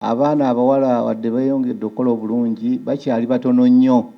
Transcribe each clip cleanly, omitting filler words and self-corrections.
Abaana abawala wadde beeyongedde okukola obulungi bakyali batono nnyo.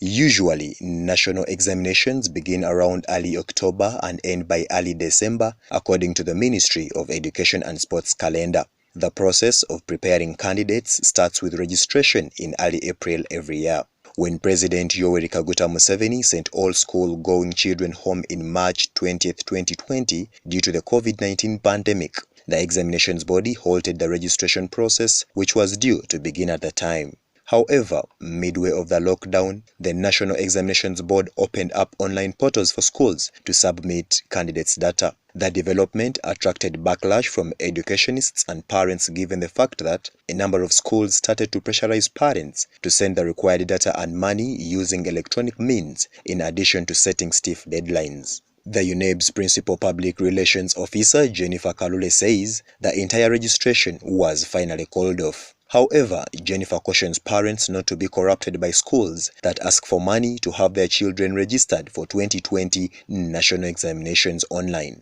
Usually, national examinations begin around early October and end by early December, according to the Ministry of Education and Sports calendar. The process of preparing candidates starts with registration in early April every year. When President Yoweri Kaguta Museveni sent all school-going children home in March 20, 2020 due to the COVID-19 pandemic, the examinations body halted the registration process, which was due to begin at the time. However, midway of the lockdown, the National Examinations Board opened up online portals for schools to submit candidates' data. The development attracted backlash from educationists and parents given the fact that a number of schools started to pressurize parents to send the required data and money using electronic means, in addition to setting stiff deadlines. The UNEB's principal public relations officer, Jennifer Kalule, says the entire registration was finally called off. However, Jennifer cautions parents not to be corrupted by schools that ask for money to have their children registered for 2020 national examinations online.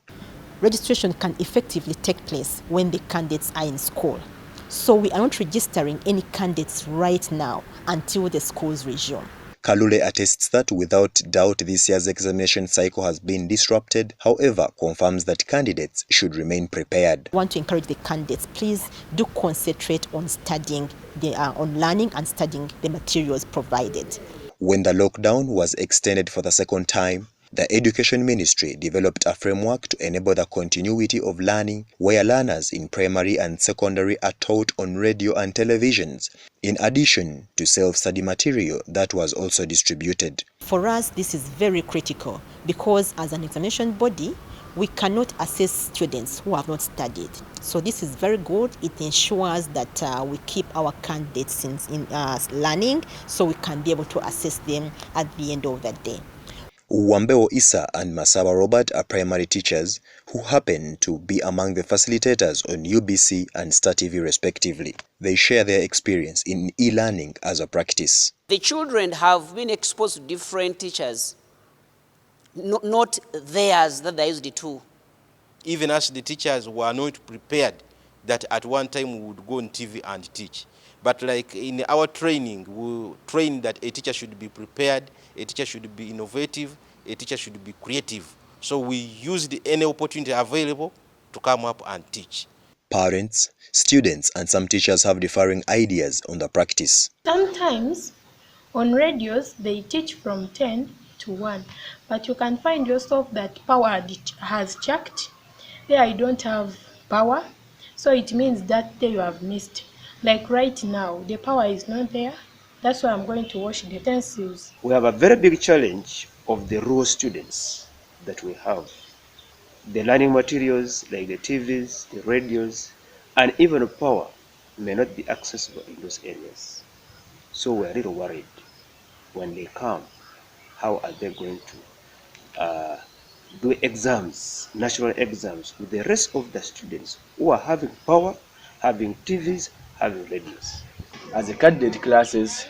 Registration can effectively take place when the candidates are in school. So we are not registering any candidates right now until the schools resume. Kalule attests that without doubt this year's examination cycle has been disrupted, however, confirms that candidates should remain prepared. I want to encourage the candidates, please do concentrate on studying, on learning and studying the materials provided. When the lockdown was extended for the second time, the Education Ministry developed a framework to enable the continuity of learning, where learners in primary and secondary are taught on radio and televisions, in addition to self-study material that was also distributed. For us, this is very critical because as an examination body, we cannot assess students who have not studied. So this is very good. It ensures that we keep our candidates in learning, so we can be able to assess them at the end of the day. Wambeo Issa and Masaba Robert are primary teachers who happen to be among the facilitators on UBC and Star TV respectively. They share their experience in e-learning as a practice. The children have been exposed to different teachers, not theirs that they used to. Even as the teachers were not prepared that at one time we would go on TV and teach. But like in our training, we train that a teacher should be prepared, a teacher should be innovative, a teacher should be creative. So we used any opportunity available to come up and teach. Parents, students, and some teachers have differing ideas on the practice. Sometimes on radios they teach from 10 to 1, but you can find yourself that power has checked. There I don't have power, so it means that day you have missed. Like right now, the power is not there. That's why I'm going to wash the utensils. We have a very big challenge of the rural students that we have. The learning materials like the TVs, the radios, and even power may not be accessible in those areas. So we're a little worried when they come, how are they going to do exams, national exams, with the rest of the students who are having power, having TVs, having radios. As the candidate classes,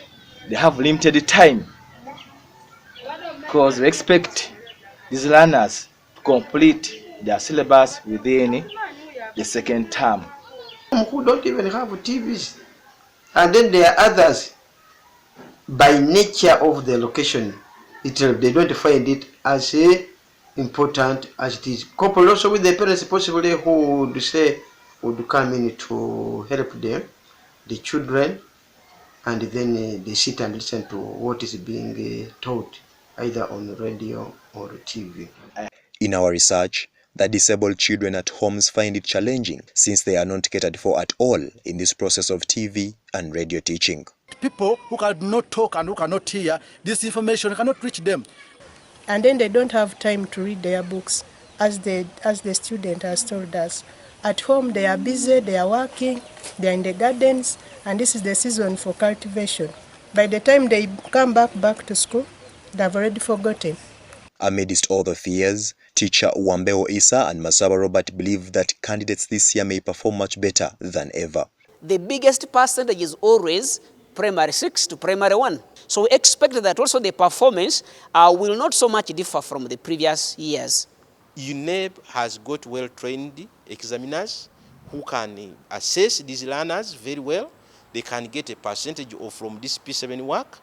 they have limited time because we expect these learners to complete their syllabus within the second term. Who don't even have TVs. And then there are others, by nature of the location, they don't find it as important as it is. Couple also with the parents possibly who would say, would come in to help them, the children, and then they sit and listen to what is being taught, either on radio or TV. In our research, the disabled children at homes find it challenging since they are not catered for at all in this process of TV and radio teaching. People who cannot talk and who cannot hear, this information cannot reach them. And then they don't have time to read their books, as the student has told us. At home they are busy, they are working, they are in the gardens, and this is the season for cultivation. By the time they come back to school, they have already forgotten. Amidst all the fears, teacher Wambeo Issa and Masaba Robert believe that candidates this year may perform much better than ever. The biggest percentage is always primary 6 to primary 1. So we expect that also the performance will not so much differ from the previous years. UNEB has got well-trained examiners who can assess these learners very well. They can get a percentage of from this P7 work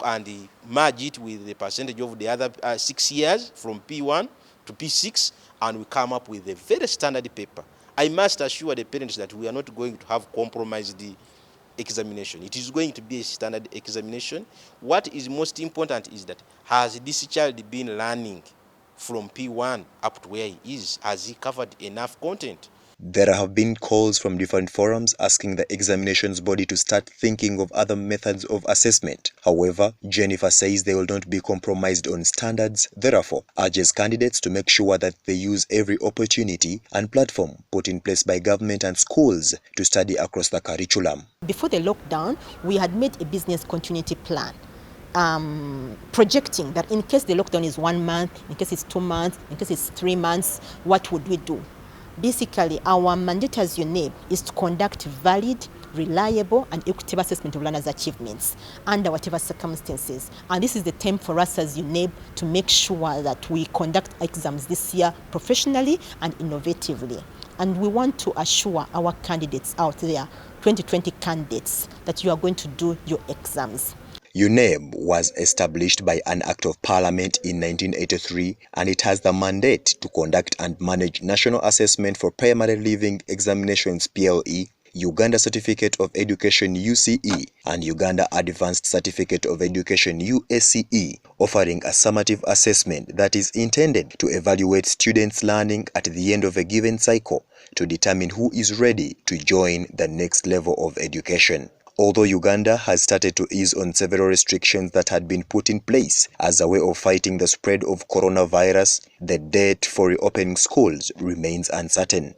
and merge it with the percentage of the other 6 years from P1 to P6, and we come up with a very standard paper. I must assure the parents that we are not going to have compromised the examination. It is going to be a standard examination. What is most important is that, has this child been learning from P1 up to where he is? Has he covered enough content? There have been calls from different forums asking the examinations body to start thinking of other methods of assessment. However, Jennifer says they will not be compromised on standards, therefore urges candidates to make sure that they use every opportunity and platform put in place by government and schools to study across the curriculum. Before the lockdown, we had made a business continuity plan, projecting that in case the lockdown is 1 month, in case it's 2 months, in case it's 3 months, what would we do? Basically, our mandate as UNEB is to conduct valid, reliable and equitable assessment of learners' achievements under whatever circumstances. And this is the time for us as UNEB to make sure that we conduct exams this year professionally and innovatively. And we want to assure our candidates out there, 2020 candidates, that you are going to do your exams. UNEB was established by an Act of Parliament in 1983, and it has the mandate to conduct and manage National Assessment for Primary Leaving Examinations PLE, Uganda Certificate of Education UCE, and Uganda Advanced Certificate of Education USCE, offering a summative assessment that is intended to evaluate students' learning at the end of a given cycle to determine who is ready to join the next level of education. Although Uganda has started to ease on several restrictions that had been put in place as a way of fighting the spread of coronavirus, the date for reopening schools remains uncertain.